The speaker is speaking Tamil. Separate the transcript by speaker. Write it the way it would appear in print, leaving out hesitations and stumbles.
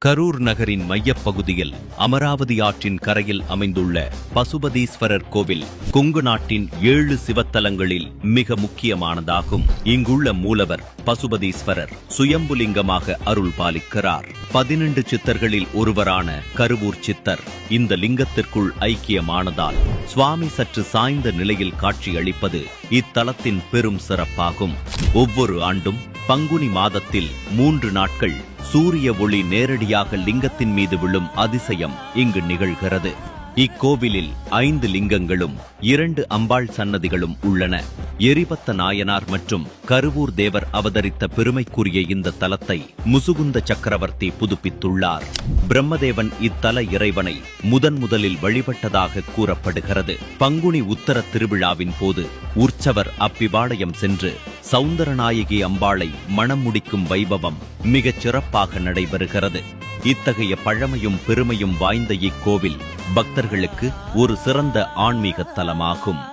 Speaker 1: கரூர் நகரின் மையப்பகுதியில் அமராவதி ஆற்றின் கரையில் அமைந்துள்ள பசுபதீஸ்வரர் கோவில் கொங்கு நாட்டின் 7 சிவத்தலங்களில் மிக முக்கியமானதாகும். இங்குள்ள மூலவர் பசுபதீஸ்வரர் சுயம்புலிங்கமாக அருள் பாலிக்கிறார். 12 சித்தர்களில் ஒருவரான கருவூர் சித்தர் இந்த லிங்கத்திற்குள் ஐக்கியமானதால் சுவாமி சற்று சாய்ந்த நிலையில் காட்சியளிப்பது இத்தலத்தின் பெரும் சிறப்பாகும். ஒவ்வொரு ஆண்டும் பங்குனி மாதத்தில் 3 நாட்கள் சூரிய ஒளி நேரடியாக லிங்கத்தின் மீது விழும் அதிசயம் இங்கு நிகழ்கிறது. இக்கோவிலில் 5 லிங்கங்களும் 2 அம்பாள் சன்னதிகளும் உள்ளன. எரிபத்த நாயனார் மற்றும் கருவூர் தேவர் அவதரித்த பெருமைக்குரிய இந்த தலத்தை முசுகுந்த சக்கரவர்த்தி புதுப்பித்துள்ளார். பிரம்மதேவன் இத்தல இறைவனை முதலில் வழிபட்டதாக கூறப்படுகிறது. பங்குனி உத்தர திருவிழாவின் போது உற்சவர் அப்பிபாளையம் சென்று சௌந்தரநாயகி அம்பாளை மணம் முடிக்கும் வைபவம் மிகச் சிறப்பாக நடைபெறுகிறது. இத்தகைய பழமையும் பெருமையும் வாய்ந்த இக்கோவில் பக்தர்களுக்கு ஒரு சிறந்த ஆன்மீக தலமாகும்.